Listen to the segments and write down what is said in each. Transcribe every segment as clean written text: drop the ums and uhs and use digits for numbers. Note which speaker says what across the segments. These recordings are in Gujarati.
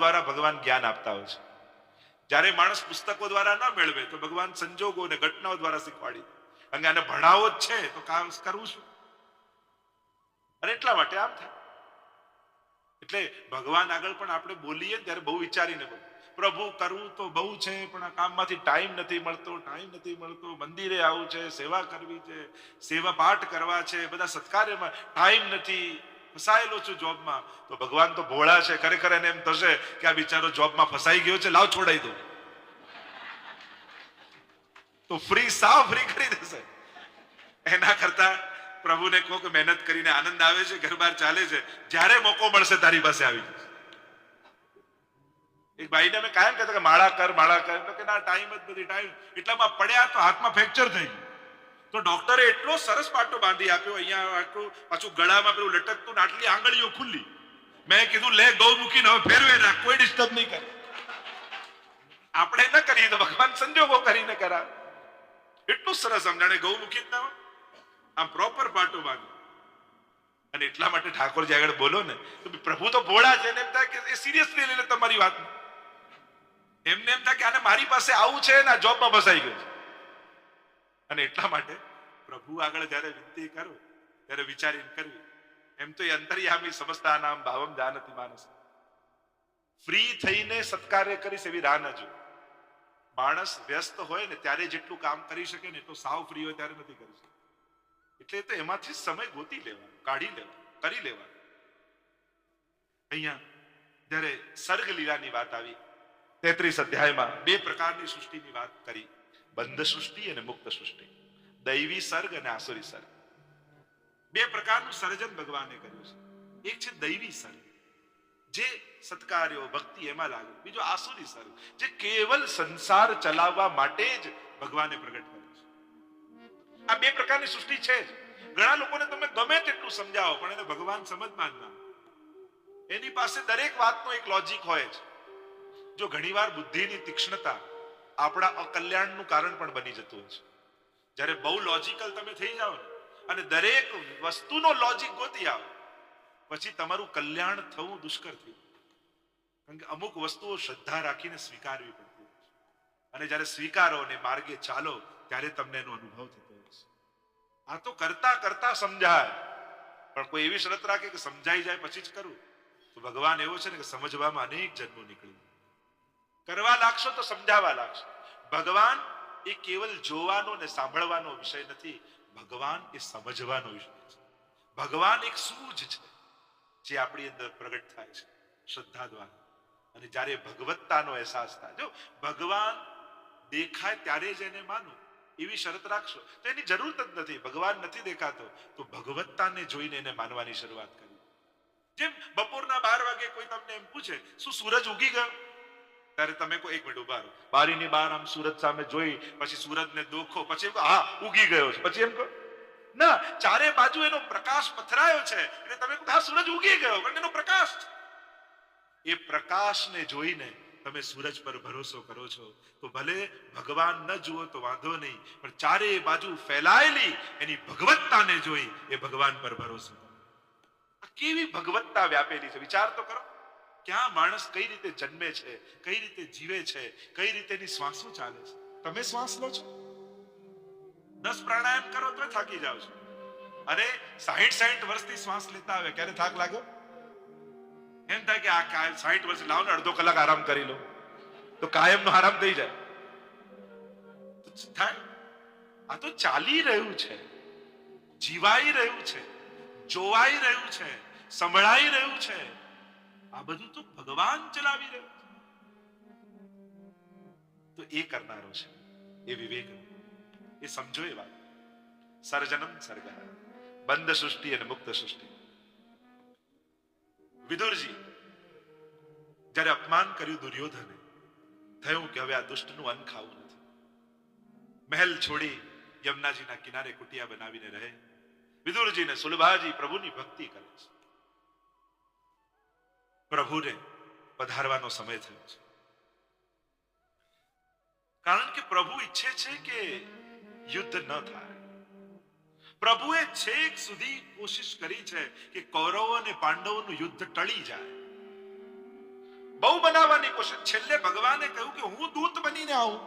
Speaker 1: દ્વારા ભગવાન જ્ઞાન આપતા હોય છે. જ્યારે માણસ પુસ્તકો દ્વારા ન મેળવે તો ભગવાન સંજોગો અને ઘટનાઓ દ્વારા શીખવાડી. અને આને ભણાવો જ છે તો કામ કરવું શું? અને એટલા માટે આમ થાય. એટલે ભગવાન આગળ પણ આપણે બોલીએ ત્યારે બહુ વિચારીને બોલીએ. પ્રભુ કરવું તો બહુ છે, પણ આ કામમાંથી ટાઈમ નથી મળતો. મંદિરે આવવું છે, સેવા કરવી છે, સેવા પાઠ કરવા છે, બધા સત્કાર્યમાં ટાઈમ નથી, ફસાયેલો છું જોબમાં. તો ભગવાન તો ભોળા છે, ખરેખર એને એમ થશે કે આ બિચારો જોબમાં ફસાઈ ગયો છે, લાવ છોડાઈ દો, તો સાવ ફ્રી કરી દેશે. એના કરતા પ્રભુને કહો કે મહેનત કરીને આનંદ આવે છે, ઘર બાર ચાલે છે, જ્યારે મોકો મળશે તારી પાસે આવી જશે. એક ભાઈને અમે કાયમ કહેતા કે માળા કર કે ના, ટાઈમ જ નથી, ટાઈમ. એટલામાં પડ્યા તો હાથમાં ફ્રેક્ચર થઈ ગયું. તો ડોક્ટરે એટલો સરસ પાટો બાંધી આપ્યો, અહીંયા આટલું પાછું ગળામાં પેલું લટકતું, આટલી આંગળીઓ ખુલ્લી. મેં કીધું લે ગૌમુખીને હવે ફેરવે રાખ, કોઈ ડિસ્ટર્બ નહીં કરે. આપણે ન કરીએ તો ભગવાન સંજોગો કરીને કરાવે. એટલું સરસ સમજાણે ગૌમુખી ના આમ પ્રોપર પાટો બાંધી. અને એટલા માટે ઠાકોરજી આગળ બોલો ને તો પ્રભુ તો ભોળા છે, એમ થાય કે એ સિરિયસલી લઈ લે તમારી વાત. એમને એમ થાય કે આને મારી પાસે આવું છે ને આ જોબમાં ફસાઈ ગયું છે. અને એટલા માટે પ્રભુ આગળ જયારે વિનંતી કરો ત્યારે વિચારીને કરવી. એમ તો એ અંતર્યામી સમજતા નામ ભાવમ જાનતિ માનસ. ફ્રી થઈને સત્કાર્ય કરીશ એવી રાહ ન જો. માણસ વ્યસ્ત હોય ને ત્યારે જેટલું કામ કરી શકે ને એટલું સાવ ફ્રી હોય ત્યારે નથી કરી શકતો. એટલે તો એમાંથી સમય ગોતી લેવાનો, કાઢી લેવાનો, કરી લેવાનો. અહીંયા જયારે સર્ગ લીલાની વાત આવી 33 અધ્યાયમાં બે પ્રકારની સૃષ્ટિની વાત કરી, બંધ સૃષ્ટિ અને મુક્ત સૃષ્ટિ, દૈવી સર્ગ અને આસુરી સર્ગ. બે પ્રકારનું સર્જન ભગવાને કર્યું છે. એક છે દૈવી સર્ગ, જે સત્કાર્યો ભક્તિ એમાં લાગે. બીજો આસુરી સર્ગ, જે કેવલ સંસાર ચલાવવા માટે જ ભગવાને પ્રગટ કર્યું છે. આ બે પ્રકારની સૃષ્ટિ છે જ. ઘણા લોકોને તમે ગમે તેટલું સમજાવો પણ એને ભગવાન સમજમાં જ ના. એની પાસે દરેક વાતનો એક લોજિક હોય છે. જો ઘણીવાર બુદ્ધિની તીક્ષ્ણતા આપણા અકલ્યાણનું કારણ પણ બની જતું હોય છે. જ્યારે બહુ લોજિકલ તમે થઈ જાઓ ને અને દરેક વસ્તુનો લોજિક ગોતી આવો પછી તમારું કલ્યાણ થવું દુષ્કર થયું. કારણ કે અમુક વસ્તુઓ શ્રદ્ધા રાખીને સ્વીકારવી પડતી હોય છે. અને જ્યારે સ્વીકારો અને માર્ગે ચાલો ત્યારે તમને એનો અનુભવ થતો હોય છે. આ તો કરતા કરતા સમજાય, પણ કોઈ એવી શરત રાખે કે સમજાઈ જાય પછી જ કરું, તો ભગવાન એવો છે ને કે સમજવામાં અનેક જન્મો નીકળી. કરવા લાગશો તો સમજાવવા લાગશો. ભગવાન એ કેવલ જોવાનો ને સાંભળવાનો વિષય નથી, ભગવાન એ સમજવાનો વિષય છે. ભગવાન એક સૂઝ છે જે આપણી અંદર પ્રગટ થાય છે શ્રદ્ધા દ્વારા. અને જ્યારે ભગવત્તાનો અહેસાસ થાય, જો ભગવાન દેખાય ત્યારે જ એને માનો એવી શરત રાખશો તો એની જરૂર જ નથી. ભગવાન નથી દેખાતો તો ભગવત્તાને જોઈને એને માનવાની શરૂઆત કરી. જેમ બપોરના 12 વાગે કોઈ તમને એમ પૂછે શું સૂરજ ઉગી ગયો, ત્યારે તમે કોઈ 1 મિનિટ ઉભા રહો, બારીની બહાર આમ સૂરજ સામે જોઈ પછી સૂરજને દોખો પછી હા ઉગી ગયો છે, પછી એમ કહો ના, ચારે બાજુ એનો પ્રકાશ પથરાયો છે એટલે તમે કહો હા સૂરજ ઉગી ગયો, કારણ એનો પ્રકાશ છે. એ પ્રકાશને જોઈને તમે સૂરજ પર ભરોસો કરો છો તો ભલે ભગવાન ન જુઓ તો વાંધો નહીં, પણ ચારે બાજુ ફેલાયેલી એની ભગવત્તાને જોઈ એ ભગવાન પર ભરોસો કરો. આ કેવી ભગવત્તા વ્યાપેલી છે વિચાર તો કરો. ક્યાં માણસ કઈ રીતે જન્મે છે, કઈ રીતે જીવે છે, કઈ રીતે એની શ્વાસો ચાલે છે. તમે શ્વાસ લો છો, 10 પ્રાણાયામ કરો તો થાકી જાવ છો, અને 60 વર્ષથી શ્વાસ લેતા આવે ક્યારે થાક લાગ્યો? એમ થાય કે આ 60 વર્ષ લાવો ને અડધો કલાક આરામ કરી લો તો કાયમનો આરામ થઈ જાય. આ તો ચાલી રહ્યું છે, જીવાઈ રહ્યું છે, જોવાઈ રહ્યું છે, સંભળાઈ રહ્યું છે. આ બધું તો ભગવાન ચલાવી રહ્યું છે. તો એ કરનારો છે, એ વિવેક, એ સમજો એ વાત. સર્જનમ સર્ગ, બંધ સૃષ્ટિ અને મુક્ત સૃષ્ટિ. વિદુરજી જ્યારે અપમાન કર્યું દુર્યોધને, થયું કે હવે આ દુષ્ટનું અન્ન ખાવું નથી. મહેલ છોડી યમુનાજીના કિનારે કુટિયા બનાવીને રહે. વિદુરજી ને સુલભાજી પ્રભુની ભક્તિ કરે છે. પ્રભુને પધારવાનો સમય થયો છે, કારણ કે પ્રભુ ઈચ્છે છે કે યુદ્ધ ન થાય. પ્રભુએ છેક સુધી કોશિશ કરી છે કે કૌરવો અને પાંડવોનું યુદ્ધ ટળી જાય. બહુ બને મનાવવાની કોશિશ. છેલ્લે ભગવાને કહ્યું કે હું દૂત બનીને આવું,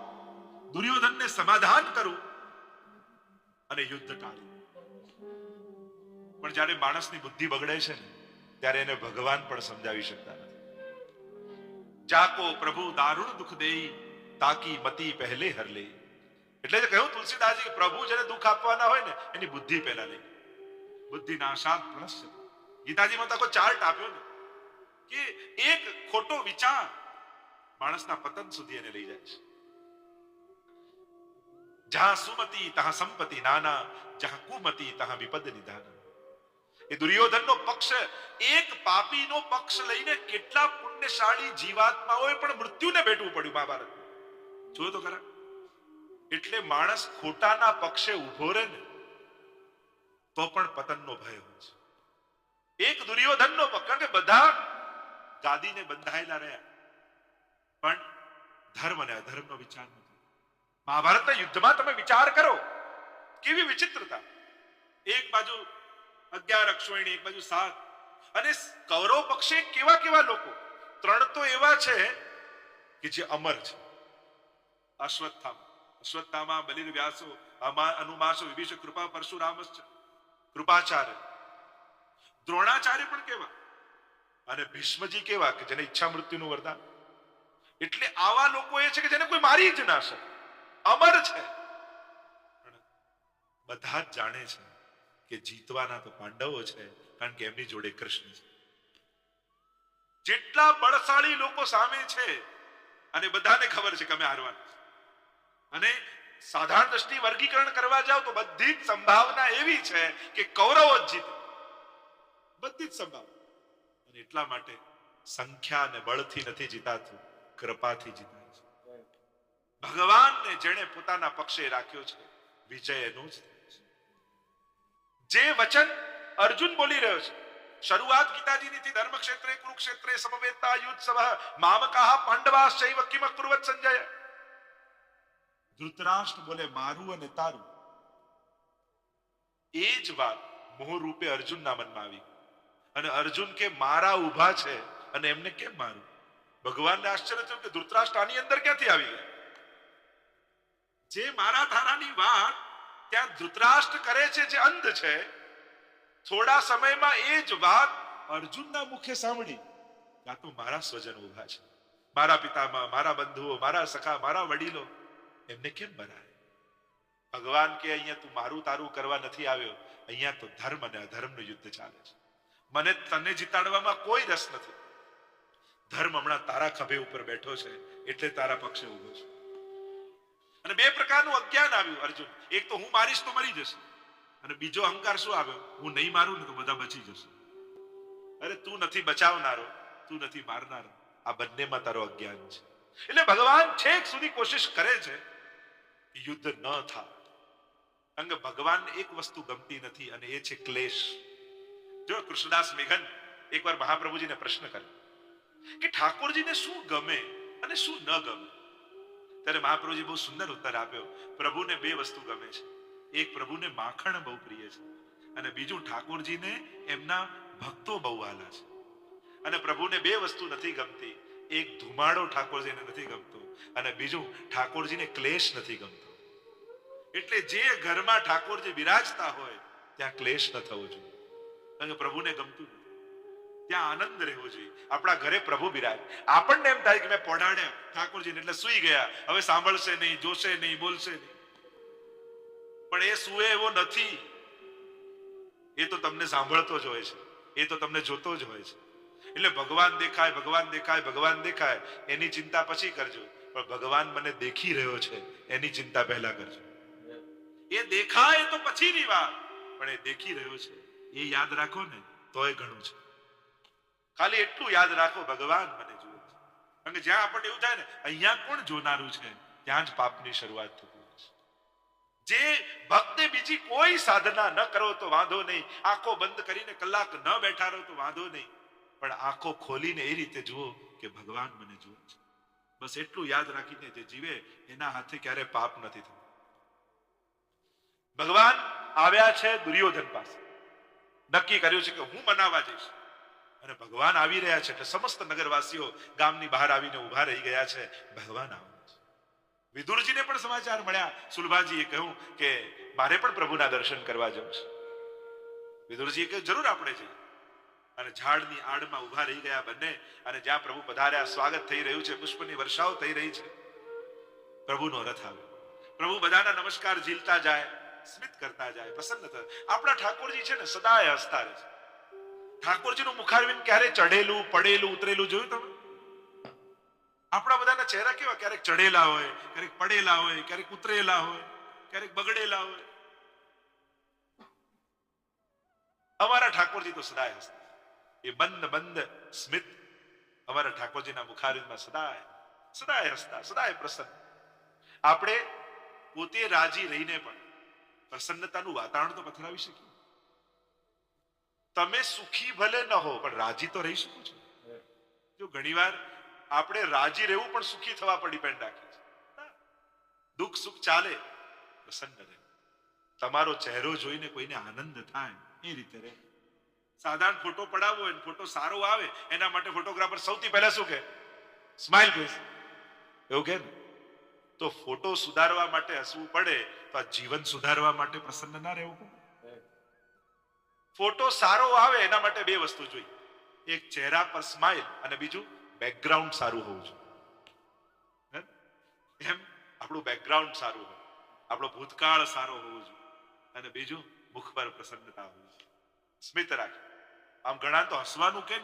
Speaker 1: દુર્યોધનને સમાધાન કરું અને યુદ્ધ ટાળું. પણ જ્યારે માણસની બુદ્ધિ બગડે છે ને, ત્યારે એને ભગવાન પણ સમજાવી શકતા નથી. જાકો પ્રભુ દારૂણ દુઃખ દેઈ, તાકી મતી પહેલે હર લે. એટલે જ કહ્યું તુલસીદાસજી, પ્રભુ જેને દુઃખ આપવાના હોય ને એની બુદ્ધિ પહેલા લે. બુદ્ધિ નાશાત પ્લસ. ગીતાજીમાં તો ચાર્ટ આપ્યો ને કે એક ખોટો વિચાર માણસના પતન સુધી એને લઈ જાય છે. જહાં સુમતિ તહાં સંપત્તિ નાના, જહાં કુમતિ તહાં વિપદ નિધાના. એ દુર્યોધનનો પક્ષ, એક પાપીનો પક્ષ લઈને કેટલા પુણ્યશાળી જીવાત્માઓએ પણ મૃત્યુને ભેટવું પડ્યું મહાભારત. જોયો તો ખરા. એટલે માણસ ખોટાના પક્ષે ઉભો રહે ને તો પણ પતનનો ભય હોય છે. એક દુર્યોધનનો પક્ષ, કારણ કે બધા ગાદીને બંધાયેલા રહ્યા પણ ધર્મ અને અધર્મનો વિચાર નથી. મહાભારતના યુદ્ધમાં તમે વિચાર કરો કેવી વિચિત્રતા. એક બાજુ 11 અક્ષોહિણી, એક બાજુ 7, અને કૌરવ પક્ષે કેવા કેવા લોકો. 3 તો એવા છે કે જે અમર છે. અશ્વત્થામા, બલિર વ્યાસો, અનુમાસો, વિભીષણ, કૃપા, પરશુરામશ્ચ, કૃપાચાર્ય, દ્રોણાચાર્ય પણ કેવા, અને ભીષ્મજી કેવા કે જેને ઈચ્છા મૃત્યુનું વરદાન. એટલે આવા લોકો એ છે કે જેને કોઈ મારી જ ના શકે, અમર છે. બધા જ જાણે છે કે જીતવાના તો પાંડવો છે, કારણ કે એમની જોડે કૃષ્ણ છે. જેટલા બળશાળી લોકો સામે છે અને બધાને ખબર છે કે અમે હારવાના છે. અને સાધારણ દ્રષ્ટિ વર્ગીકરણ કરવા જાવ તો બધી જ સંભાવના એવી છે કે કૌરવો જ જીતે, બધી જ સંભાવના. અને એટલા માટે સંખ્યા અને બળથી નથી જીતાતું, કૃપાથી જીતાય છે. ભગવાનને જેણે પોતાના પક્ષે રાખ્યો છે, વિજય એનો જ થાય છે. જે વચન અર્જુન બોલી રહ્યો છે, શરૂઆત ગીતાજીની થી, ધર્મ ક્ષેત્રે કુરુક્ષેત્રે સમવેતા યુત્સવ મામકાહ પાંડવાશ્ચૈવ કિમ અકુર્વત સંજય. ધૃતરાષ્ટ્ર બોલે મારું અને તારું. એ જ વાત મોહ રૂપે અર્જુનના મનમાં આવી, અને અર્જુન કે મારા ઉભા છે અને એમને કેમ મારું. ભગવાનને આશ્ચર્ય થયું કે ધૃતરાષ્ટ્ર આની અંદર ક્યાંથી આવી ગયા. જે મારા તારાની વાત ત્યાં ધૃતરાષ્ટ્ર કરે છે, જે અંધ છે, થોડા સમયમાં એ જ વાત અર્જુનના મુખે સાંભળી. આ તો મારા સ્વજન ઉભા છે, મારા પિતામાં, મારા બંધુઓ, મારા સખા, મારા વડીલો, એમને કેમ મરાય. ભગવાન કે અહીંયા તું મારું તારું કરવા નથી આવ્યો, અહીંયા તો ધર્મ અને અધર્મનું યુદ્ધ ચાલે છે. મને તને જીતાડવામાં કોઈ રસ નથી. ધર્મ હમણાં તારા ખભે ઉપર બેઠો છે એટલે તારા પક્ષે ઉભો છે. અને 2 પ્રકારનું અજ્ઞાન આવ્યું અર્જુન. એક તો હું મારીશ તો મરી જશે, અને બીજો અહંકાર શું આવ્યો, હું નહીં મારું ને તો બધા બચી જશે. અરે તું નથી બચાવનારો, તું નથી મારનારો, આ બંનેમાં તારો અજ્ઞાન છે. એટલે ભગવાન છેક સુધી કોશિશ કરે છે કે યુદ્ધ ન થાય. કારણ કે ભગવાનને એક વસ્તુ ગમતી નથી, અને એ છે ક્લેશ. જો કૃષ્ણદાસ મેઘન એકવાર મહાપ્રભુજીને પ્રશ્ન કર્યો કે ઠાકોરજીને શું ગમે અને શું ન ગમે. ત્યારે મહાપ્રભુજી બહુ સુંદર ઉત્તર આપ્યો. પ્રભુને 2 વસ્તુ ગમે છે. એક, પ્રભુને માખણ બહુ પ્રિય છે, અને બીજું ઠાકોરજીને એમના ભક્તો બહુ વાલા છે. અને પ્રભુને 2 વસ્તુ નથી ગમતી. એક, ધુમાડો ઠાકોરજીને નથી ગમતો, અને બીજું, ઠાકોરજીને ક્લેશ નથી ગમતો. એટલે જે ઘરમાં ઠાકોરજી બિરાજતા હોય ત્યાં ક્લેશ ન થવો જોઈએ, કારણ કે પ્રભુને ગમતું નથી. ત્યાં આનંદ રહેવો જોઈએ. આપણા ઘરે પ્રભુ બિરાજ, આપણને એમ થાય કે મેં પઢાડ્યા ઠાકોરજીને એટલે સુઈ ગયા, હવે સાંભળશે નહીં, જોશે નહીં, બોલશે નહીં. પણ એ સુએ એવો નથી. એ તો તમને સાંભળતો જ હોય છે, એ તો તમને જોતો જ હોય છે. એટલે ભગવાન દેખાય, ભગવાન દેખાય, ભગવાન દેખાય, એની ચિંતા પછી કરજો. પણ ભગવાન મને દેખી રહ્યો છે એની ચિંતા પહેલા કરજો. એ દેખાય તો પછીની વાત, પણ એ દેખી રહ્યો છે એ યાદ રાખો ને તોય ઘણું છે. ખાલી એટલું યાદ રાખો, ભગવાન મને જુએ છે. કારણ કે જ્યાં આપણને એવું થાય ને અહીંયા કોણ જોનારું છે, ત્યાં જ પાપની શરૂઆત થતી હોય છે. જે ભક્તે બીજી કોઈ સાધના ન કરો તો વાંધો નહીં, આંખો બંધ કરીને કલાક ન બેઠા રહો તો વાંધો નહીં, પણ આંખો ખોલીને એ રીતે જુઓ કે ભગવાન મને જુએ છે. બસ એટલું યાદ રાખીને જે જીવે એના હાથે ક્યારે પાપ નથી થતું. ભગવાન આવ્યા છે દુર્યોધન પાસે, નક્કી કર્યું છે કે હું મનાવવા જઈશ. અને ભગવાન આવી રહ્યા છે એટલે સમસ્ત નગરવાસીઓ ગામની બહાર આવીને ઉભા રહી ગયા છે. ભગવાન આવે છે. વિદુરજીને પણ સમાચાર મળ્યા. સુલભાજીએ કહ્યું કે મારે પણ પ્રભુના દર્શન કરવા જવું છે. વિદુરજીએ કહ્યું જરૂર આપણે જઈએ. અને ઝાડની આડમાં ઉભા રહી ગયા બંને. અને જ્યાં પ્રભુ પધાર્યા, સ્વાગત થઈ રહ્યું છે, પુષ્પની વર્ષાઓ થઈ રહી છે. પ્રભુનો રથ આવ્યો. પ્રભુ બધાના નમસ્કાર ઝીલતા જાય, સ્મિત કરતા જાય, પ્રસન્ન થાય. આપણા ઠાકોરજી છે ને સદાય હસતા રહે છે. ઠાકોરજીનું મુખારવિંદ ક્યારે ચઢેલું, પડેલું, ઉતરેલું જોયું તમે? આપણા બધાના ચહેરા કેવા? ક્યારેક ચઢેલા હોય, ક્યારેક પડેલા હોય, ક્યારેક ઉતરેલા હોય, ક્યારેક બગડેલા હોય. અમારા ઠાકોરજી તો સદાય હસતા. એ બંધ સ્મિત અમારા ઠાકોરજીના મુખારવિંદમાં સદાય સદાય હસતા, સદાય પ્રસન્ન. આપણે પોતે રાજી રહીને પણ પ્રસન્નતાનું વાતાવરણ તો પથરાવી શકીએ. તમે સુખી ભલે ન હો પણ રાજી તો રહી શકો છો. જો ઘણીવાર આપણે રાજી રહેવું પણ સુખી થવા પર ડિપેન્ડ રાખે છે. દુઃખ સુખ ચાલે, પ્રસન્ન રહે. તમારો ચહેરો જોઈને કોઈને આનંદ થાય એ રીતે રહે. સાધારણ ફોટો પડાવવો હોય, ફોટો સારો આવે એના માટે ફોટોગ્રાફર સૌથી પહેલા શું કહે? Smile please. એવું કે ને? તો ફોટો સુધારવા માટે હસવું પડે તો આ જીવન સુધારવા માટે પ્રસન્ન ના રહેવું પડે. ફોટો સારો આવે એના માટે બે વસ્તુ જોઈએ. એક ચહેરા પર સ્માઇલ અને બીજું બેકગ્રાઉન્ડ સારું હોવું જોઈએ. એમ આપણું બેકગ્રાઉન્ડ સારું હોય, આપણો ભૂતકાળ સારો હોવો જોઈએ, અને બીજું મુખ પર પ્રસન્નતા હોવી જોઈએ, સ્મિત રાખે. આમ ઘણા તો હસવાનું કે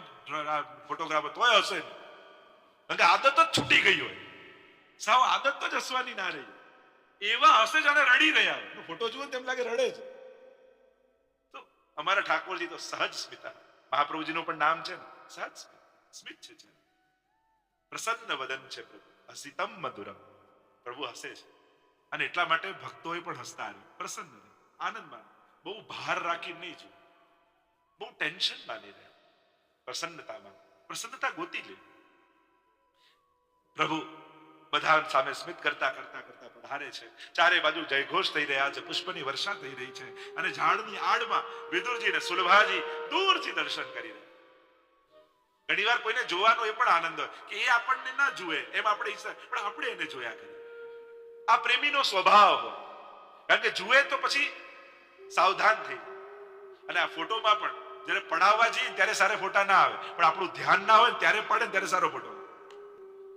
Speaker 1: ફોટોગ્રાફર તોય હસે નહીં, કારણ કે આદત જ છૂટી ગઈ હોય. સાવ આદત જ હસવાની ના રહી. એવા હસે જાણે રડી રહ્યા હોય. ફોટો જુઓ તેમ લાગે રડે છે. તો અમારા ઠાકોરજી તો સહજ સ્મિતા. મહાપ્રભુજીનું પણ નામ છે ને સહજ સ્મિત છે. પ્રસન્ન વદન છે પ્રભુ, હસિતમ મધુરમ. પ્રભુ હસે છે અને એટલા માટે ભક્તોએ પણ હસતા રહે, પ્રસન્ન રહે, આનંદ માને. બહુ ભાર રાખી નહીં જોઈએ, બહુ ટેન્શન માની રહે. પ્રસન્નતામાં પ્રસન્નતા ગોતી લે. પ્રભુ બધા સામે સ્મિત કરતા કરતા કરતા પધારે છે. ચારે બાજુ જયઘોષ થઈ રહ્યા છે, પુષ્પની વર્ષા થઈ રહી છે, અને ઝાડની આડમાં વિદુરજી ને સુલભાજી દૂરથી દર્શન કરી રહ્યા. ઘણી વાર કોઈને જોવાનો એ પણ આનંદ હોય કે એ આપણને ના જુએ એમ આપણે ઈચ્છા, પણ આપણે એને જોયા કરીએ. આ પ્રેમીનો સ્વભાવ હોય. કારણ કે જુએ તો પછી સાવધાન થઈ. અને આ ફોટોમાં પણ જ્યારે પડાવવા જઈએ ત્યારે સારા ફોટા ના આવે, પણ આપણું ધ્યાન ના હોય ત્યારે પડે ત્યારે સારો ફોટો.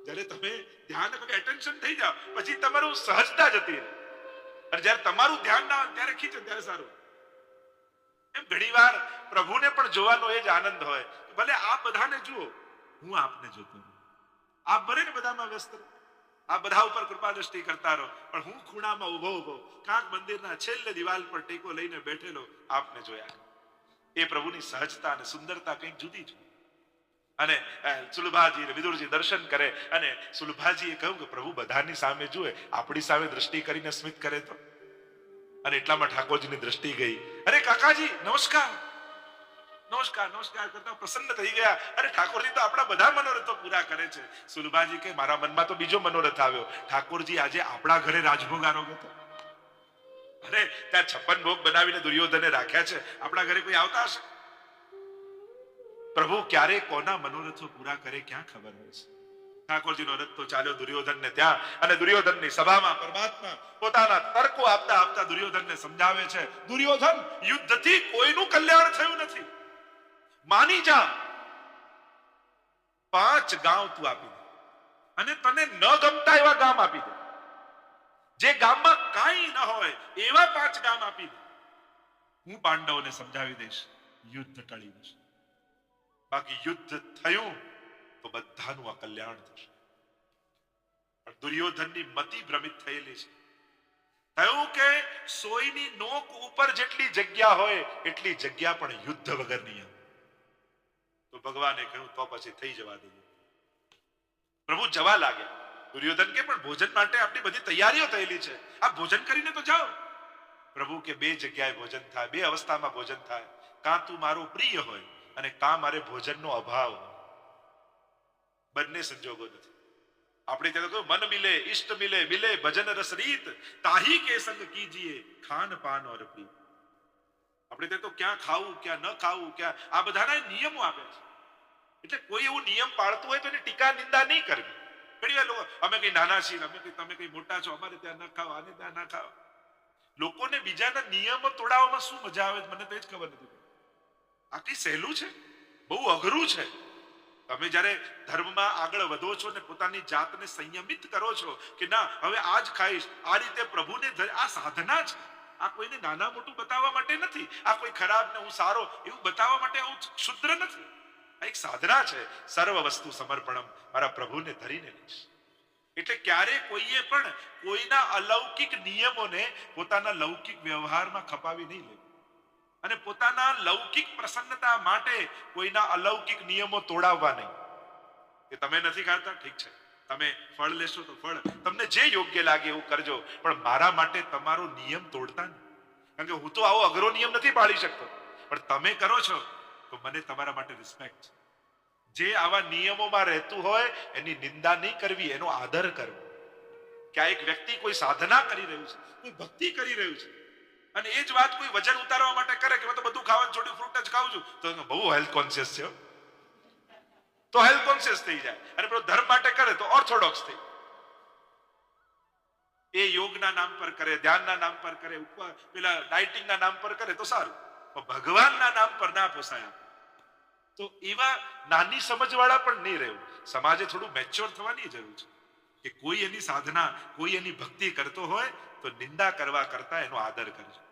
Speaker 1: જ્યારે તમે ધ્યાન એટેન્શન થઈ જાવ પછી તમારું સહજતા જતી રહે, અને જ્યારે તમારું ધ્યાન ના હોય ત્યારે ખીચો ત્યારે સારું. એમ ઘણી વાર પ્રભુને પણ જોવાનો એ જ આનંદ હોય. ભલે આપ બધાને જુઓ, હું આપને જોતો. આપ ભલે ને બધામાં વ્યસ્ત રહો, આ બધા ઉપર કૃપા દ્રષ્ટિ કરતા રહો, પણ હું ખૂણામાં ઉભો કાંક મંદિરના છેલ્લે દિવાલ પર ટેકો લઈને બેઠેલો આપને જોયા. એ પ્રભુની સહજતા અને સુંદરતા કંઈક જુદી છે. અને સુલભાજી વિદુરજી દર્શન કરે, અને સુલભાજીએ કહ્યું કે પ્રભુ બધાની સામે જુએ, આપણી સામે દ્રષ્ટિ કરીને સ્મિત કરે તો. અને એટલામાં ઠાકોરજીની દ્રષ્ટિ ગઈ. અરે કાકાજી નમસ્કાર નમસ્કાર નમસ્કાર કરતા પ્રસન્ન થઈ ગયા. અરે ઠાકોરજી તો આપણા બધા મનોરથો પૂરા કરે છે. સુલભાજી કે મારા મનમાં તો બીજો મનોરથ આવ્યો. ઠાકોરજી આજે આપણા ઘરે રાજભોગ આરોગ્ય હતો. અરે ત્યાં 56 ભોગ બનાવીને દુર્યોધને રાખ્યા છે, આપણા ઘરે કોઈ આવતા હશે? પ્રભુ ક્યારે કોના મનોરથો પૂરા કરે ક્યાં ખબર હોય છે. ઠાકોરજીનો રથ તો ચાલ્યો દુર્યોધનને ત્યાં, અને દુર્યોધનની સભામાં પરમાત્મા પોતાના તર્કો આપતા આપતા દુર્યોધનને સમજાવે છે, દુર્યોધન, યુદ્ધથી કોઈનું કલ્યાણ થયું નથી. માની જા, 5 ગામ તું આપી દે, અને તને ન ગમતા એવા ગામ આપી દે. જે ગામમાં કાંઈ ન હોય એવા 5 ગામ આપી દે. હું પાંડવોને સમજાવી દઈશ, યુદ્ધ ટળી જશે. બાકી યુદ્ધ થયું તો બધાનું આ કલ્યાણ થશે. પણ દુર્યોધનની મતિ ભ્રમિત થયેલી છે. થયું કે સોયની નોક ઉપર જેટલી જગ્યા હોય એટલી જગ્યા પણ યુદ્ધ વગરની હોય. તો ભગવાને કહ્યું તો પછી થઈ જવા દઈએ. પ્રભુ જવા લાગ્યા. દુર્યોધન કે પણ ભોજન માટે આપણી બધી તૈયારીઓ થયેલી છે, આપ ભોજન કરીને તો જાઓ. પ્રભુ કે 2 જગ્યાએ ભોજન થાય, 2 અવસ્થામાં ભોજન થાય. કાં તું મારો પ્રિય હોય અને કાં મારે ભોજનનો અભાવ હોય. બંને સંજોગો નથી. આપણે ત્યાં તો મન મિલે ઇષ્ટ મિલે, મિલે ભજન રસ રીત, તાહી કે સંગ કીજીએ ખાન પાન ઓર પી. આપણે ત્યાં તો ક્યાં ખાવું ક્યાં ન ખાવું, ક્યાં, આ બધાના નિયમો આપ્યા છે. એટલે કોઈ એવું નિયમ પાળતું હોય તો એની ટીકા નિંદા નહીં કરવી. ઘણી વાર લોકો અમે કઈ નાના છીએ, અમે કઈ તમે કઈ મોટા છો, અમારે ત્યાં ના ખાવ, આને ત્યાં ના ખાવ. લોકોને બીજાના નિયમો તોડાવવામાં શું મજા આવે મને તો એ જ ખબર નથી. આ કઈ સહેલું છે? બહુ અઘરું છે. તમે જ્યારે ધર્મમાં આગળ વધો છો ને પોતાની જાતને સંયમિત કરો છો કે ના હવે આ જ ખાઈશ, આ રીતે પ્રભુને આ સાધના છે. આ કોઈને નાના મોટું બતાવવા માટે નથી, આ કોઈ ખરાબ ને હું સારો એવું બતાવવા માટે હું શુદ્ર નથી. આ એક સાધના છે. સર્વ વસ્તુ સમર્પણમ, મારા પ્રભુને ધરીને લઈશ. એટલે ક્યારે કોઈએ પણ કોઈના અલૌકિક નિયમોને પોતાના લૌકિક વ્યવહારમાં ખપાવી નહીં લેવું અને પોતાના લૌકિક પ્રસન્નતા માટે કોઈના અલૌકિક નિયમો તોડાવવા નહીં. કે તમે નથી ખાતા, ઠીક છે, તમે ફળ લેશો તો ફળ, તમને જે યોગ્ય લાગે એવું કરજો, પણ મારા માટે તમારો નિયમ તોડતા નહીં. કારણ કે હું તો આવો અઘરો નિયમ નથી પાળી શકતો, પણ તમે કરો છો તો મને તમારા માટે રિસ્પેક્ટ છે. જે આવા નિયમોમાં રહેતું હોય એની નિંદા નહીં કરવી, એનો આદર કરવો. કે આ એક વ્યક્તિ કોઈ સાધના કરી રહ્યું છે, કોઈ ભક્તિ કરી રહ્યું છે, અને એ જ વાત કોઈ વજન ઉતારવા માટે કરે કે હું તો બધું ખાવાનું છોડ્યું, ફ્રૂટ જ ખાઉં છું, તો બહુ હેલ્થ કોન્શિયસ છે, તો હેલ્થ કોન્શિયસ થઈ જાય. અને પેલો ધર્મ માટે કરે તો ઓર્થોડોક્સ થઈ. એ યોગના નામ પર કરે, ધ્યાનના નામ પર કરે, પેલા ડાયટિંગના નામ પર કરે તો સારું, પણ ભગવાનના નામ પર ના પોસાય. તો એવા નાની સમજવાળા પણ નહીં રહેવું. સમાજે થોડું મેચ્યોર થવાની જરૂર છે કે કોઈ એની સાધના, કોઈ એની ભક્તિ કરતો હોય તો નિંદા કરવા કરતા એનો આદર કરજો,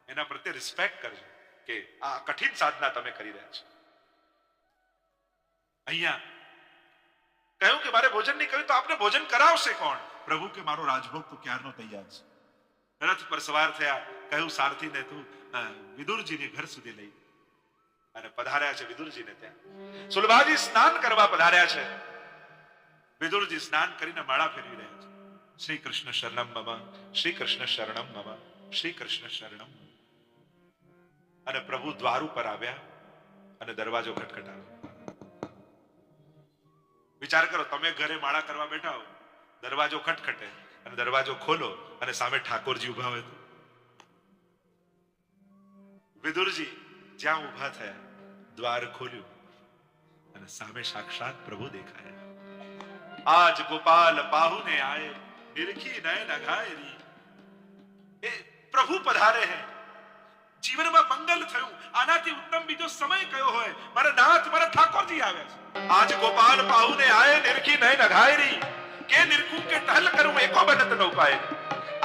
Speaker 1: એના પ્રત્યે રિસ્પેક્ટ કરજો કે આ કઠિન સાધના તમે કરી રહ્યા છો. અહીંયા કહ્યું કે મારે ભોજન નહીં કર્યું તો આપને ભોજન કરાવશે કોણ? પ્રભુ કે મારો રાજભોગ તો ક્યારનો તૈયાર છે. રથ પર સવાર થયા, કહ્યું સારથીને તું વિદુરજીને ઘર સુધી લઈ, અને પધાર્યા છે વિદુરજીને ત્યાં. સુલભાજી સ્નાન કરવા પધાર્યા છે. વિદુરજી સ્નાન કરીને માળા ફેરવી રહ્યા છે. શ્રી કૃષ્ણ શરણમ મમ, શ્રી કૃષ્ણ શરણમ મમ, શ્રી કૃષ્ણ શરણમ. અને પ્રભુ દ્વાર ઉપર આવ્યા અને દરવાજો ખટખટાવ્યો. વિચાર કરો, તમે ઘરે માળા કરવા બેઠા હો, દરવાજો ખટખટે અને દરવાજો ખોલો અને સામે ઠાકોરજી ઉભા હોય તો વિદુરજી જ્યાં ઉભા થયા, દ્વાર ખોલ્યું અને સામે સાક્ષાત પ્રભુ દેખાયા. આજ ગોપાલ પાહુને આયે, નિરખી નયન અઘાયરી. એ પ્રભુ પધારે હે, જીવનમાં મંગલ થયું. આનાથી ઉત્તમ બીજો સમય કયો હોય? મારા નાથ, મારા ઠાકોરજી આવ્યા છે. આજ ગોપાલ પાહુને આયે, નિરખી નયન અઘાયરી. કે નિરખું કે ટહલ કરું, એકો બનત ન ઉપાય.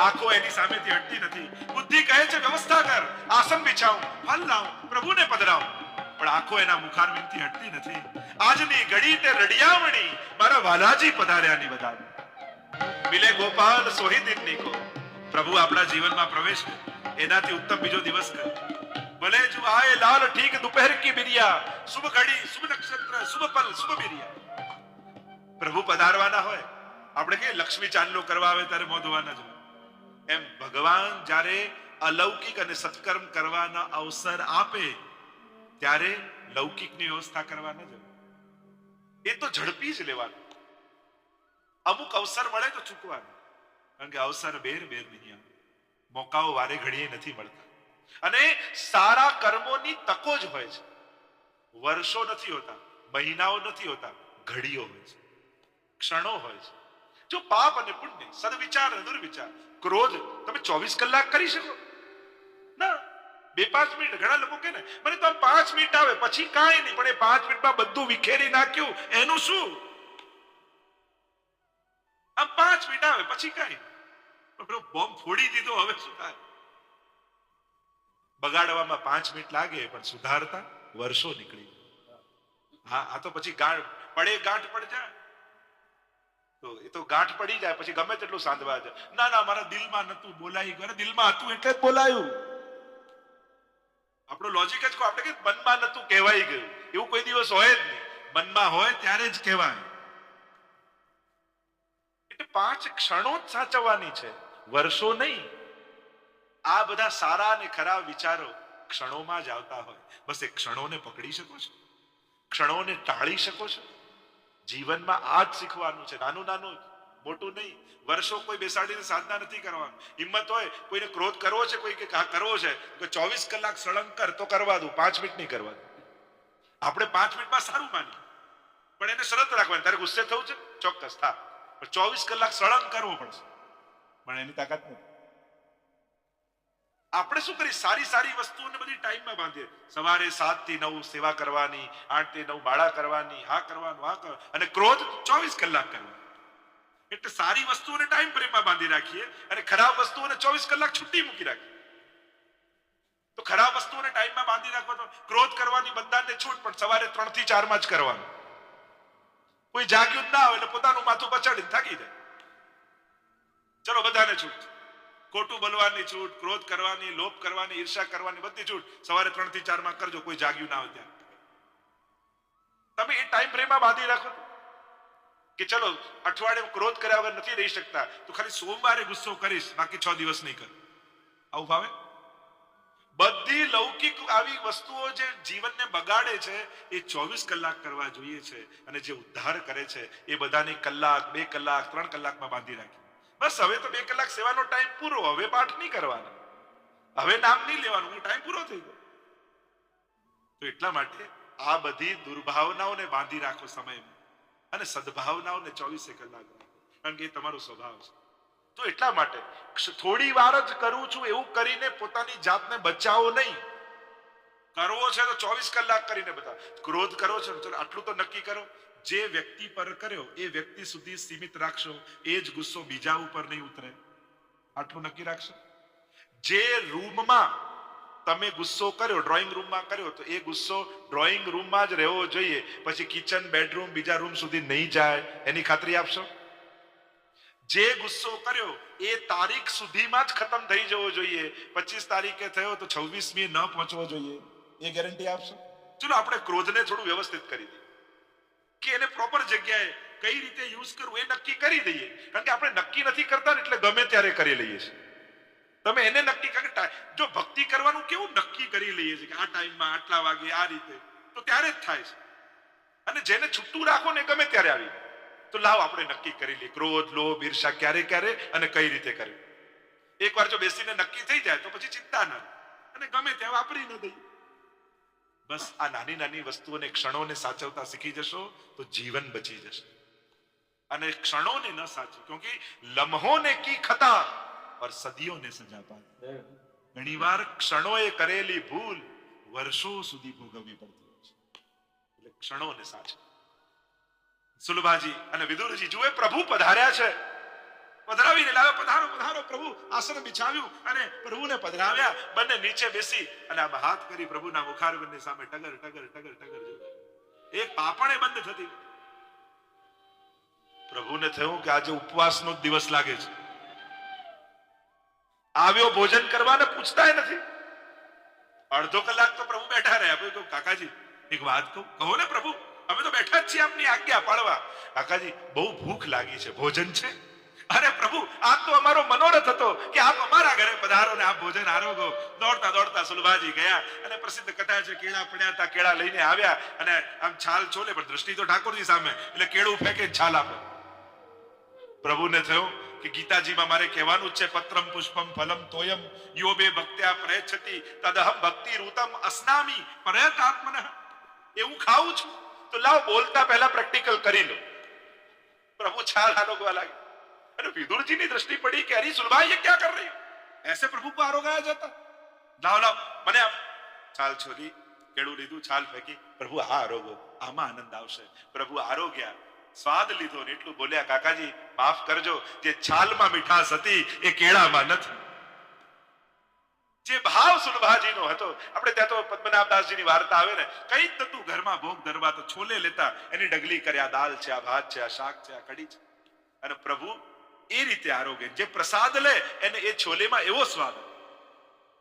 Speaker 1: આંખો એની સામેથી હટતી નથી. બુદ્ધિ કહે છે વ્યવસ્થા કર, આસન બિછાવું, ફલ લાવું, પ્રભુને પધરાવું, પણ આંખો એના મુખારવિંદથી હટતી નથી. આજની ઘડી તે રડિયામણી, મારા વાલાજી પધાર્યાની વધાવી. મિલે ગોપાલ સોહી દિનની કો. પ્રભુ આપણા જીવનમાં પ્રવેશ કરે, એનાથી ઉત્તમ બીજો દિવસ કરે. ભલે જો આયે લાલ ઠીક દોપહર કી બિરિયા, શુભ ઘડી, શુભ નક્ષત્ર, શુભ પલ, શુભ બિરિયા. પ્રભુ પધારવાના હોય, આપણે કે લક્ષ્મી ચાંદલો કરવા આવે ત્યારે મોં ધોવાના જોઈએ, એમ ભગવાન જ્યારે અલૌકિક અને સત્કર્મ કરવાના અવસર આપે ત્યારે લૌકિકની વ્યવસ્થા કરવા ન જોઈએ. એ તો ઝડપી જ લેવાનું. અમુક અવસર મળે તો ચૂકવાનું, કારણ કે અવસર બેર બેર નહીં આવે. મોકાઓ વારે ઘડીએ નથી મળતા. અને સારા કર્મોની તકો જ હોય છે. વર્ષો નથી હોતા, મહિનાઓ નથી હોતા, ઘડીઓ હોય છે, ક્ષણો હોય છે. જો પાપ અને પુણ્ય, સદવિચાર અને દુર્વિચાર, ક્રોધ તમે 24 કલાક કરી શકો ના? 2-5 મિનિટ. ઘણા લોકો કહે ને મને તો 5 મિનિટ આવે પછી કાંઈ નહીં, પણ એ 5 મિનિટમાં બધું વિખેરી નાખ્યું એનું શું? આમ 5 મિનિટ આવે પછી કાંઈ, પણ બોમ્બ ફોડી દીધો, હવે શું થાય? બગાડવામાં 5 મિનિટ લાગે પણ સુધારતા વર્ષો નીકળી. હા, આ તો પછી ગાંઠ પડી જાય તો એ તો ગાંઠ પડી જાય પછી ગમે તેટલું સાંધવા જાય. ના ના, મારા દિલમાં નતું, બોલાઈ ગયું. દિલમાં હતું એટલે જ બોલાયું. આપણો લોજિક જ કહો, આપણે કે મનમાં નતું કહેવાય ગયું, એવું કોઈ દિવસ હોય જ નહીં. મનમાં હોય ત્યારે જ કહેવાય. એટલે 5 ક્ષણો જ સાચવવાની છે, વર્ષો નહીં. આ બધા સારા અને ખરાબ વિચારો ક્ષણોમાં જ આવતા હોય. બસ એ ક્ષણોને પકડી શકો છો, ક્ષણોને ટાળી શકો છો. જીવનમાં આ જ શીખવાનું છે, નાનું નાનું, મોટું નહીં. વર્ષો કોઈ બેસાડીને સાધના નથી કરવાનું. હિંમત હોય કોઈને ક્રોધ કરવો છે, કોઈ કે કરવો છે તો 24 કલાક સળંગ કર તો કરવા દઉં, 5 મિનિટ નહીં કરવા દઉં. આપણે 5 મિનિટમાં સારું માનીએ, પણ એને શરત રાખવાની, તારે ગુસ્સે થવું છે ચોક્કસ થા, પણ 24 કલાક સળંગ કરવો પડશે, પણ એની તાકાત નથી. આપણે શું કરીએ, સારી સારી વસ્તુઓને બધી ટાઈમમાં બાંધીએ. સવારે 7 થી 9 સેવા કરવાની, 8 થી 9 બાળા કરવાની, હા કરવાનું, હા કરવાનું, અને ક્રોધ 24 કલાક કરવાનો. એટલે સારી વસ્તુઓને ટાઈમ ફ્રેમમાં બાંધી રાખીએ અને ખરાબ વસ્તુઓને 24 કલાક છૂટી મૂકી રાખીએ. તો ખરાબ વસ્તુઓને ટાઈમમાં બાંધી રાખવા, તો ક્રોધ કરવાની બધાને છૂટ, પણ સવારે 3 થી 4 માં જ કરવાનું. કોઈ જાગ્યું જ ના હોય એટલે પોતાનું માથું પછાડીને થાકી જાય. ચલો બધાને છૂટ, ખોટું બોલવાની છૂટ, ક્રોધ કરવાની, લોભ કરવાની, ઈર્ષા કરવાની બધી છૂટ, સવારે 3 થી 4 માં કરજો, કોઈ જાગ્યું ના હોય ત્યાં. તમે એ ટાઈમ ફ્રેમમાં બાંધી રાખો કે ચલો અઠવાડિયે ક્રોધ કર્યા વગર નથી રહી શકતા, તો ખાલી સોમવારે ગુસ્સો કરીશ, બાકી 6 દિવસ નહીં કરું. આવું ભાવે? બધી લૌકિક આવી વસ્તુઓ જે જીવનને બગાડે છે એ 24 કલાક કરવા જોઈએ છે, અને જે ઉદ્ધાર કરે છે એ બધાને કલાક, 2 કલાક, 3 કલાકમાં બાંધી રાખી. બસ હવે તો 2 કલાક સેવાનો ટાઈમ પૂરો, હવે પાઠ નહીં કરવાનો, હવે નામ નહીં લેવાનું, ટાઈમ પૂરો થઈ ગયો. તો એટલા માટે આ બધી દુર્ભાવનાઓને બાંધી રાખો સમયમાં, અને સદભાવનાઓને 24 કલાક રાખો, કારણ કે એ તમારો સ્વભાવ છે. તો એટલા માટે થોડી વાર જ કરું છું એવું કરીને પોતાની જાતને બચાવો નહીં. કરવો છે તો 24 કલાક કરીને બતાવો. ક્રોધ કરો છો, ચલો આટલું તો નક્કી કરો, જે વ્યક્તિ પર કર્યો એ વ્યક્તિ સુધી સીમિત રાખશો, એ જ ગુસ્સો બીજા ઉપર નહીં ઉતરે, આટલું નક્કી રાખશો. જે રૂમમાં તમે ગુસ્સો કર્યો, ડ્રોઈંગ રૂમમાં કર્યો, તો એ ગુસ્સો ડ્રોઈંગ રૂમમાં જ રહેવો જોઈએ, પછી કિચન, બેડરૂમ, બીજા રૂમ સુધી નહીં જાય, એની ખાતરી આપશો. જે ગુસ્સો કર્યો એ તારીખ સુધીમાં જ ખતમ થઈ જવો જોઈએ, 25 તારીખે થયો તો 26મી ન પહોંચવો જોઈએ, એ ગેરંટી આપશો. ચલો આપણે ક્રોધને થોડું વ્યવસ્થિત કરી દઈએ, કે એને પ્રોપર જગ્યાએ કઈ રીતે યુઝ કરવું એ નક્કી કરી દઈએ, કારણ કે આપણે નક્કી નથી કરતા એટલે ગમે ત્યારે કરી લઈએ છીએ. તમે એને નક્કી કરી, જો ભક્તિ કરવાનું કેવું નક્કી કરી લઈએ છીએ કે આ ટાઈમમાં આટલા વાગે આ રીતે, તો ત્યારે જ થાય છે. અને જેને છૂટું રાખો ને ગમે ત્યારે આવી, તો લાવ આપણે નક્કી કરી લઈએ ક્રોધ, લોભ, ઈર્ષા ક્યારે ક્યારે અને કઈ રીતે કરવી. એકવાર જો બેસીને નક્કી થઈ જાય તો પછી ચિંતા ન રહે, અને ગમે ત્યાં વાપરી ન દઈએ. બસ આ નાની નાની વસ્તુઓને, ક્ષણોને સાચવતા શીખી જશો તો જીવન બચી જશે. અને ક્ષણોને ન સાચો, ક્યોંકि લમ્હોને કી ખતા और સદીઓ ને સજા પાય. ઘણી વાર ક્ષણોએ કરેલી ભૂલ વર્ષો સુધી ભોગવવી પડતી હોય છે. એટલે ક્ષણોને સાચો. સુલભાજી અને વિદુરજી જુએ પ્રભુ પધાર્યા છે, પધરાવીને લાવે, પધારો પધારો. પ્રભુ આસન બિછાવ્યું અને પ્રભુને પધરાવ્યા. બંને નીચે બેસી અને આમ હાથ કરી પ્રભુના મુખારવિંદની સામે ટગર ટગર ટગર ટગર જોયું. એક પાપણે બંધ થતી. પ્રભુને થયું કે આજે ઉપવાસનો જ દિવસ લાગે છે. આવ્યો ભોજન કરવાને પૂછતા નથી. અડધો કલાક તો પ્રભુ બેઠા રહ્યા. પછી કહું કાકાજી એક વાત કહું. કહો ને પ્રભુ, અમે તો બેઠા જ છીએ આપની આજ્ઞા પાળવા. કાકાજી બહુ ભૂખ લાગી છે, ભોજન છે? અરે પ્રભુ, આ તો અમારો મનોરથ હતો કે આપ અમારા ઘરે પધારો ને આપ ભોજન આરોગો. દોડતા દોડતા સુલભાજી ગયા અને પ્રસિદ્ધ કથા છે કેળા પડ્યા હતા, કેળા લઈને આવ્યા અને આમ છાલ છોલે, પણ દ્રષ્ટિ તો ઠાકોરજી સામે, એટલે કેળું ફેંકે છાલ આપે. પ્રભુને થયું કે ગીતાજીમાં મારે કહેવાનું જ છે, પત્રમ પુષ્પમ ફલમ તોયમ યોબે ભક્ત્યા પ્રયચ્છતિ તદહમ ભક્તિ રૂતમ અસ્નામી પ્રયતાત્મનઃ. એવું ખાવું છું તો લાવ બોલતા પહેલા પ્રેક્ટિકલ કરી લો. પ્રભુ છાલ આરોગવા લાગે અને વિદુરજી ની દ્રષ્ટિ પડી કે અરે સુલભા ये क्या कर रही हो, ऐसे प्रभु को आरोगाया जाता. લાવ લાવ મને આમ છાલ છોલી, કેળું લીધું, છાલ ફેંકી. પ્રભુ આ આરોગો, આમાં આનંદ આવશે. પ્રભુ આરોગ્યા, સ્વાદ લીધો ને એટલું બોલ્યા, કાકાજી માફ કરજો, જે છાલમાં મીઠાશ હતી એ કેળામાં નથી. જે ભાવ સુલભાજીનો હતો, આપણે ત્યાં તો પદ્મનાભદાસજીની વાર્તા આવે ને, કઈ જ નતું ઘરમાં, ભોગ ધરવા તો છોલે લેતા, એની ડગલી કર્યા, દાલ છે, આ ભાત છે, આ શાક છે, આ કઢી છે. અને પ્રભુ એ રીતે આરોગ્ય, જે પ્રસાદ લે એને એ છોલેમાં એવો સ્વાદ.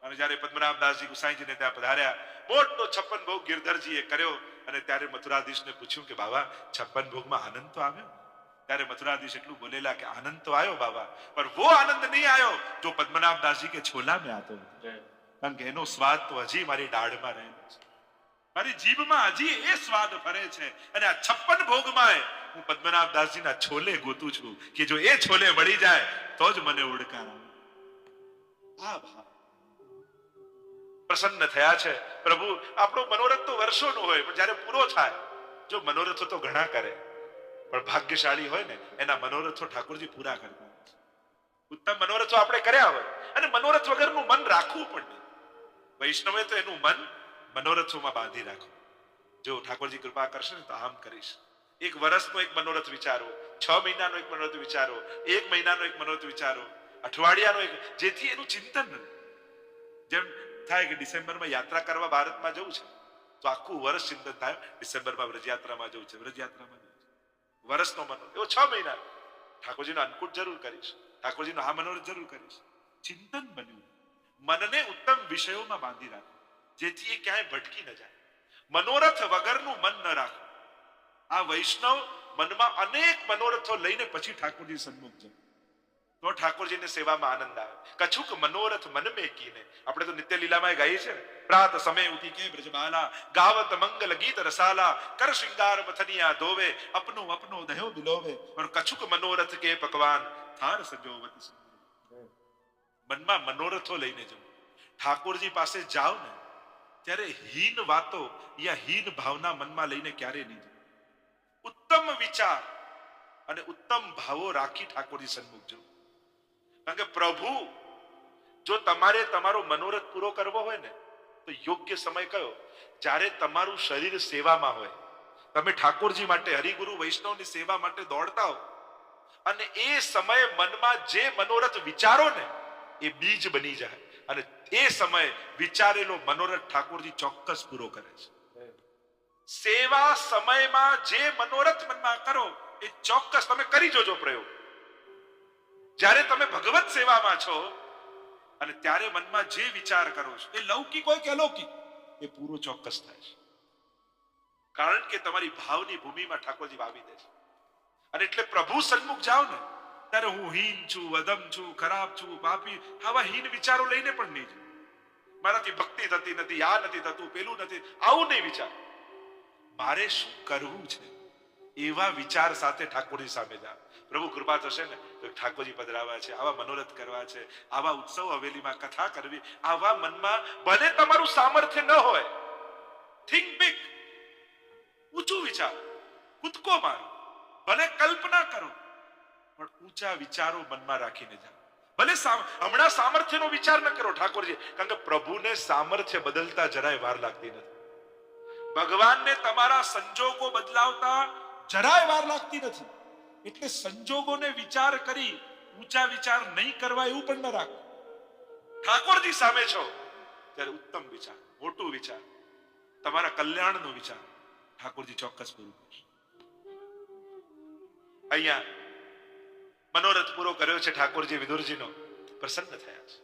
Speaker 1: અને જયારે પદ્મનાભદાસજી ગુસાઈજીને ત્યાં પધાર્યા, મોટો 56 ભોગ ગિરધરજીએ કર્યો, અને ત્યારે મથુરાધીશને પૂછ્યું કે બાબા 56 ભોગમાં આનંદ તો આવ્યો? ત્યારે મથુરાધીશ એટલું બોલેલા કે આનંદ તો આવ્યો બાબા, પર વો આનંદ નહીં આવ્યો જો પદ્મનાભદાસજી કે છોલા મેં આતો. કારણ કે એનો સ્વાદ તો હજી મારી દાઢમાં રહેલો છે, મારી જીભમાં હજી એ સ્વાદ ફરે છે. અને આ 56 ભોગમાં હું પદ્મનાભદાસજીના છોલે ગોતું છું કે જો એ છોલે મળી જાય તો જ મને ઉડકાર આવે. આ ભાવ પ્રસન્ન થયા છે પ્રભુ. આપણો મનોરથ તો વર્ષોનો હોય, પણ જયારે પૂરો થાય જો મનોરથો તો ઘણા કરે, પણ ભાગ્યશાળી હોય ને એના મનોરથો ઠાકોરજી પૂરા કરતા. ઉત્તમ મનોરથો આપણે કર્યા હોય અને મનોરથ વગરનું મન રાખવું પણ નહીં. વૈષ્ણવે તો એનું મન મનોરથોમાં બાંધી રાખો. જો ઠાકોરજી કૃપા કરશે ને તો આમ કરીશ. એક વર્ષનો એક મનોરથ વિચારો, 6 મહિનાનો એક મનોરથ વિચારો, 1 મહિનાનો એક મનોરથ વિચારો, અઠવાડિયાનો એક, જેથી એનું ચિંતન રહે. જેમ થાય કે ડિસેમ્બરમાં યાત્રા કરવા ભારતમાં જવું છે તો આખું વર્ષ ચિંતન થાય ડિસેમ્બરમાં વ્રજયાત્રામાં જવું છે, વ્રજયાત્રામાં જવું છે. વર્ષનો મનોરથ એવો 6 મહિના ઠાકોરજીનો અન્નકૂટ જરૂર કરીશ, ઠાકોરજીનો આ મનોરથ જરૂર કરીશ. ચિંતન બન્યું. મનને ઉત્તમ વિષયોમાં બાંધી રાખો જેથી એ ક્યાંય ભટકી ન જાય. મનોરથ વગરનું મન ન રાખો. આ વૈષ્ણવ મનમાં અનેક મનોરથો લઈને પછી ઠાકોરજી સન્મુખ જાય તો ઠાકોરજીની સેવામાં આનંદ આવે. કછુક મનોરથ મન મેં કીને, આપણે તો નિત્ય લીલામાં ગાઈએ છે ને, પ્રાત સમય ઉઠી કે બ્રજબાલા ગાવત મંગલ ગીત રસાલા કર શ્રૃંગાર મથનિયા ધોવે અપનો અપનો દહ્યો બિલોવે और કછુક મનોરથ કે પકવાન થાર સજોવત. મનમાં મનોરથો લઈને જવું. ઠાકોરજી પાસે જાઓ ને ત્યારે હીન વાતો યા હીન ભાવના મનમાં લઈને ક્યારે નહીં જવું. ઉત્તમ વિચાર અને ઉત્તમ ભાવો રાખી ઠાકોરજી સન્મુખ જવું. કારણ કે પ્રભુ જો તમારે તમારો મનોરથ પૂરો કરવો હોય ને તો યોગ્ય સમય કયો? જ્યારે તમારું શરીર સેવામાં હોય, તમે ઠાકોરજી માટે, હરિગુરુ વૈષ્ણવની સેવા માટે દોડતા હો અને એ સમયે મનમાં જે મનોરથ વિચારો ને એ બીજ બની જાય અને એ સમયે વિચારેલો મનોરથ ઠાકોરજી ચોક્કસ પૂરો કરે છે. સેવા સમયમાં જે મનોરથ મનમાં કરો એ ચોક્કસ તમે કરી જોજો પ્રયોગ. જ્યારે તમે ભગવત સેવામાં છો અને ત્યારે મનમાં જે વિચાર કરો છો એ લૌકિક હોય કે અલૌકિક એ પૂરો ચોક્કસ થાય છે. કારણ કે તમારી ભાવની ભૂમિમાં ઠાકોરજી વાવી દે છે. અને એટલે પ્રભુ સન્મુખ જાઓ ને ત્યારે હું હીન છું, અધમ છું, ખરાબ છું, પાપી, આવા હીન વિચારો લઈને પણ નહીં જાઓ. મારાથી ભક્તિ થતી નથી, આ નથી થતું, પેલું નથી, આવું નહીં વિચાર. મારે શું કરવું છે એવા વિચાર સાથે ઠાકોરજી સામે જાઓ. પ્રભુ કૃપા થશે ને તો ઠાકોરજી પધરાવા છે, આવા મનોરથ કરવા છે, આવા ઉત્સવ હવેલીમાં કથા કરવી, આવા મનમાં ભલે તમારું સામર્થ્ય ન હોય, થિંક બિગ, ઊંચું વિચાર, કૂદકો મારો, ભલે કલ્પના કરો પણ ઊંચા વિચારો મનમાં રાખીને જાઓ. ભલે હમણાં સામર્થ્યનો વિચાર ન કરો ઠાકોરજી, કારણ કે પ્રભુને સામર્થ્ય બદલતા જરાય વાર લાગતી નથી. ભગવાનને તમારા સંજોગો બદલાવતા જરાય વાર લાગતી નથી. એટલે સંજોગોને વિચાર કરી ઊંચા વિચાર નહીં કરવા એવું પણ ન રાખો. ઠાકોરજી સામે છો ત્યારે ઉત્તમ વિચાર, મોટું વિચાર, તમારા કલ્યાણનો વિચાર ઠાકોરજી ચોક્કસ પૂરું કરશે. અહીંયા મનોરથ પૂરો કર્યો છે ઠાકોરજી, વિદુરજીનો પ્રસન્ન થયા છે.